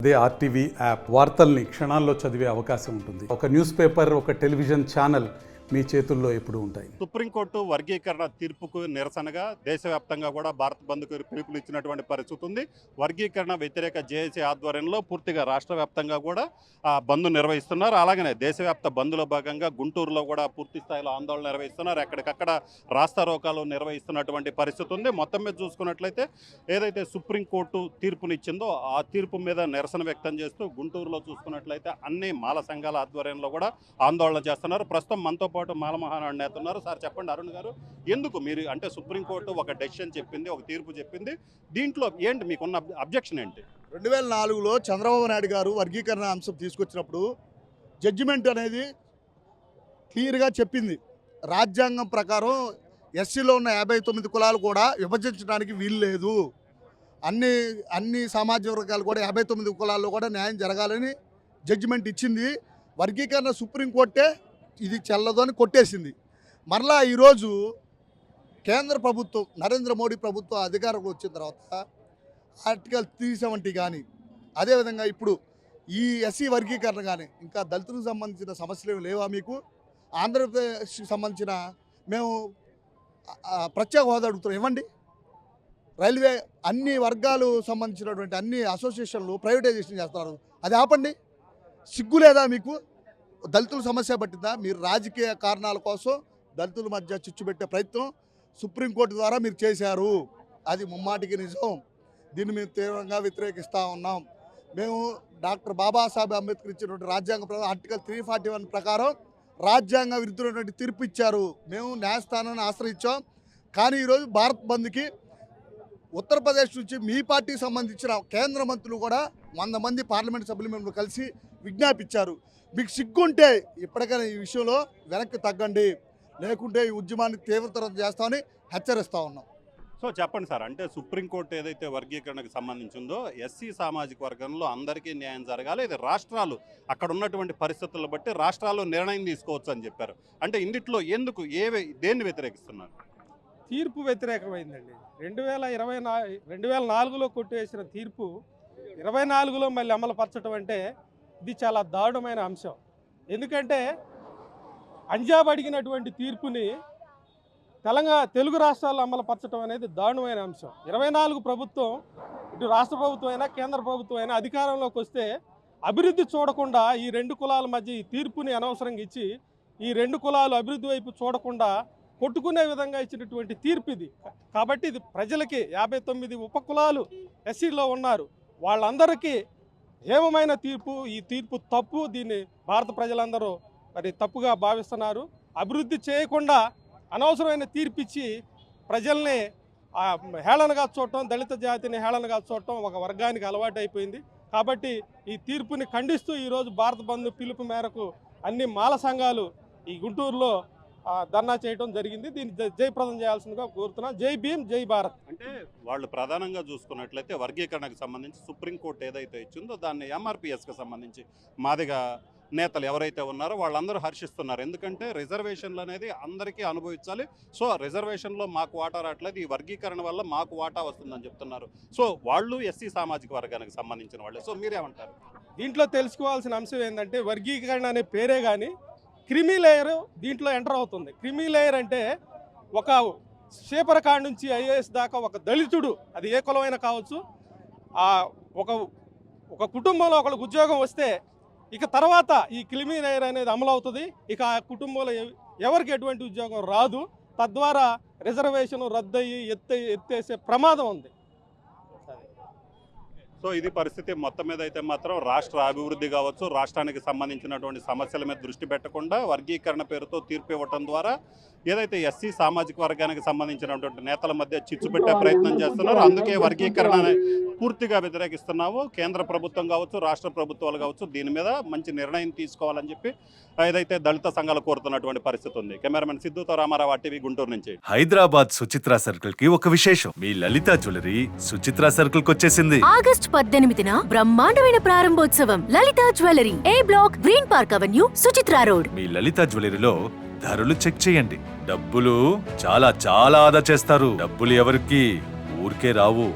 అదే RTV app వార్తల్ని క్షణాల్లో చదివే అవకాశం ఉంటుంది. ఒక న్యూస్ పేపర్, ఒక టెలివిజన్ ఛానల్ మీ చేతుల్లో ఎప్పుడూ ఉంటాయి. సుప్రీంకోర్టు వర్గీకరణ తీర్పుకు నిరసనగా దేశవ్యాప్తంగా కూడా భారత్ బంద్కు పిలుపులు ఇచ్చినటువంటి పరిస్థితి ఉంది. వర్గీకరణ వ్యతిరేక జేఏసీ ఆధ్వర్యంలో పూర్తిగా రాష్ట్ర వ్యాప్తంగా కూడా బంద్ నిర్వహిస్తున్నారు. అలాగనే దేశవ్యాప్త బంద్లో భాగంగా గుంటూరులో కూడా పూర్తి స్థాయిలో ఆందోళన నిర్వహిస్తున్నారు. ఎక్కడికక్కడ రాస్తారోకాలు నిర్వహిస్తున్నటువంటి పరిస్థితి ఉంది. మొత్తం మీద చూసుకున్నట్లయితే ఏదైతే సుప్రీంకోర్టు తీర్పునిచ్చిందో ఆ తీర్పు మీద నిరసన వ్యక్తం చేస్తూ గుంటూరులో చూసుకున్నట్లయితే అన్ని మాల సంఘాల ఆధ్వర్యంలో కూడా ఆందోళన చేస్తున్నారు. ప్రస్తుతం మనతో పాటు మాల మహానాడు నేత ఉన్నారు. సార్ చెప్పండి, అరుణ్ గారు, ఎందుకు మీరు అంటే సుప్రీంకోర్టు ఒక డెసిషన్ చెప్పింది, ఒక తీర్పు చెప్పింది, దీంట్లో ఏంటి మీకున్న అబ్జెక్షన్ ఏంటి? 2004లో చంద్రబాబు నాయుడు గారు వర్గీకరణ అంశం తీసుకొచ్చినప్పుడు జడ్జిమెంట్ అనేది క్లియర్గా చెప్పింది. రాజ్యాంగం ప్రకారం ఎస్సీలో ఉన్న 59 కులాలు కూడా విభజించడానికి వీలు లేదు. అన్ని సామాజిక వర్గాలు కూడా 59 కులాల్లో కూడా న్యాయం జరగాలని జడ్జిమెంట్ ఇచ్చింది. వర్గీకరణ సుప్రీంకోర్టే ఇది చెల్లదు అని కొట్టేసింది. మరలా ఈరోజు కేంద్ర ప్రభుత్వం, నరేంద్ర మోడీ ప్రభుత్వం అధికారంలో వచ్చిన తర్వాత ఆర్టికల్ 370 కానీ, అదేవిధంగా ఇప్పుడు ఈ ఎస్సీ వర్గీకరణ కానీ, ఇంకా దళితులకు సంబంధించిన సమస్యలు ఏమి లేవా మీకు? ఆంధ్రప్రదేశ్కి సంబంధించిన మేము ప్రత్యేక హోదా అడుగుతున్నాం, ఇవ్వండి. రైల్వే అన్ని వర్గాలు సంబంధించినటువంటి అన్ని అసోసియేషన్లు ప్రైవేటైజేషన్ చేస్తున్నారు, అది ఆపండి. సిగ్గు లేదా మీకు? దళితుల సమస్య పట్టిందా? మీరు రాజకీయ కారణాల కోసం దళితుల మధ్య చిచ్చు పెట్టే ప్రయత్నం సుప్రీంకోర్టు ద్వారా మీరు చేశారు. అది ముమ్మాటికి నిజం. దీన్ని మేము తీవ్రంగా వ్యతిరేకిస్తూ ఉన్నాం. మేము డాక్టర్ బాబాసాహెబ్ అంబేద్కర్ ఇచ్చినటువంటి రాజ్యాంగ ఆర్టికల్ 341 ప్రకారం రాజ్యాంగ విరుద్ధమైనటువంటి తీర్పు ఇచ్చారు. మేము న్యాయస్థానాన్ని ఆశ్రయించాం. కానీ ఈరోజు భారత్ బంద్కి ఉత్తరప్రదేశ్ నుంచి మీ పార్టీకి సంబంధించిన కేంద్ర మంత్రులు కూడా 100 మంది పార్లమెంట్ సభ్యులు మేము కలిసి విజ్ఞాపించారు. మీకు సిగ్గుంటే ఇప్పటికైనా ఈ విషయంలో వెనక్కి తగ్గండి, లేకుంటే ఈ ఉద్యమాన్ని తీవ్రతరం చేస్తామని హెచ్చరిస్తూ ఉన్నాం. సో చెప్పండి సార్, అంటే సుప్రీంకోర్టు ఏదైతే వర్గీకరణకు సంబంధించిందో ఎస్సీ సామాజిక వర్గంలో అందరికీ న్యాయం జరగాలి, ఇది రాష్ట్రాలు అక్కడ ఉన్నటువంటి పరిస్థితులను బట్టి రాష్ట్రాలు నిర్ణయం తీసుకోవచ్చు అని చెప్పారు. అంటే ఇందులో ఎందుకు దేన్ని వ్యతిరేకిస్తున్నారు? తీర్పు వ్యతిరేకమైందండి. 2004లో కొట్టేసిన తీర్పు 24లో మళ్ళీ అమలుపరచడం అంటే ఇది చాలా దారుణమైన అంశం. ఎందుకంటే పంజాబ్ అడిగినటువంటి తీర్పుని తెలుగు రాష్ట్రాల్లో అమలుపరచడం అనేది దారుణమైన అంశం. 24 ప్రభుత్వం, ఇటు రాష్ట్ర ప్రభుత్వం అయినా కేంద్ర ప్రభుత్వం అయినా అధికారంలోకి వస్తే అభివృద్ధి చూడకుండా ఈ 2 కులాల మధ్య ఈ తీర్పుని అనవసరంగా ఇచ్చి ఈ 2 కులాలు అభివృద్ధి వైపు చూడకుండా కొట్టుకునే విధంగా ఇచ్చినటువంటి తీర్పు ఇది. కాబట్టి ఇది ప్రజలకి 59 ఉపకులాలు ఎస్సీలో ఉన్నారు, వాళ్ళందరికీ హేమమైన తీర్పు. ఈ తీర్పు తప్పు. దీన్ని భారత ప్రజలందరూ మరి తప్పుగా భావిస్తున్నారు. అభివృద్ధి చేయకుండా అనవసరమైన తీర్పిచ్చి ప్రజల్ని హేళనగా చూడటం, దళిత జాతిని హేళనగా చూడటం ఒక వర్గానికి అలవాటు అయిపోయింది. కాబట్టి ఈ తీర్పుని ఖండిస్తూ ఈరోజు భారత బంద్ పిలుపు మేరకు అన్ని మాల సంఘాలు ఈ గుంటూరులో ధర్నా చేయడం జరిగింది. దీన్ని జయప్రదం చేయాల్సిందిగా కోరుతున్నా. జై భీమ్, జై భారత్. అంటే వాళ్ళు ప్రధానంగా చూసుకున్నట్లయితే వర్గీకరణకు సంబంధించి సుప్రీంకోర్టు ఏదైతే ఇచ్చిందో దాన్ని ఎంఆర్పిఎస్కి సంబంధించి మాదిగా నేతలు ఎవరైతే ఉన్నారో వాళ్ళందరూ హర్షిస్తున్నారు. ఎందుకంటే రిజర్వేషన్లు అనేది అందరికీ అనుభవించాలి. సో రిజర్వేషన్లో మాకు వాటా రావట్లేదు, ఈ వర్గీకరణ వల్ల మాకు వాటా వస్తుందని చెప్తున్నారు. సో వాళ్ళు ఎస్సీ సామాజిక వర్గానికి సంబంధించిన వాళ్ళే. సో మీరేమంటారు? దీంట్లో తెలుసుకోవాల్సిన అంశం ఏంటంటే వర్గీకరణ అనే పేరే కానీ క్రిమీ లేయర్ దీంట్లో ఎంటర్ అవుతుంది. క్రిమీ లేయర్ అంటే ఒక స్వీపర్ కాడ నుంచి ఐఏఎస్ దాకా ఒక దళితుడు, అది ఏ కులమైనా కావచ్చు, ఒక కుటుంబంలో ఒకరికి ఉద్యోగం వస్తే ఇక తర్వాత ఈ క్రిమీ లేయర్ అనేది అమలు అవుతుంది. ఇక ఆ కుటుంబంలో ఎవరికి ఎటువంటి ఉద్యోగం రాదు. తద్వారా రిజర్వేషన్ రద్దయ్యి ఎత్తేసే ప్రమాదం ఉంది. సో ఇది పరిస్థితి. మొత్తం మీద అయితే మాత్రం రాష్ట్ర అభివృద్ధి కావచ్చు, రాష్ట్రానికి సంబంధించినటువంటి సమస్యల మీద దృష్టి పెట్టకుండా వర్గీకరణ పేరుతో తీర్పు ఇవ్వటం ద్వారా ఏదైతే ఎస్సీ సామాజిక వర్గానికి సంబంధించినటువంటి నేతల మధ్య చిచ్చు పెట్టే ప్రయత్నం చేస్తున్నారు. అందుకే వర్గీకరణ పూర్తిగా వ్యతిరేకిస్తున్నాము. కేంద్ర ప్రభుత్వం కావచ్చు, రాష్ట్ర ప్రభుత్వాలు కావచ్చు, దీని మీద మంచి నిర్ణయం తీసుకోవాలని చెప్పి ఏదైతే దళిత సంఘాలు కోరుతున్నటువంటి పరిస్థితి ఉంది. కెమెరామెన్ సిద్ధుతో రామారావు, టీవీ గుంటూరు నుంచి. హైదరాబాద్ సుచిత్ర సర్కిల్ కి ఒక విశేషం. మీ లలిత జ్యువెలరీ సుచిత్ర సర్కిల్ కి వచ్చేసింది. ఆగస్టు 18న బ్రహ్మాండమైన ప్రారంభోత్సవం. Lalitha jewellery, A block, green park avenue, Suchitra road. మీ లలిత జ్యువెలరీలో ధరలు చెక్ చేయండి. డబ్బులు చాలా చాలా ఆదా చేస్తారు. డబ్బులు ఎవరికి ఊరికే రావు.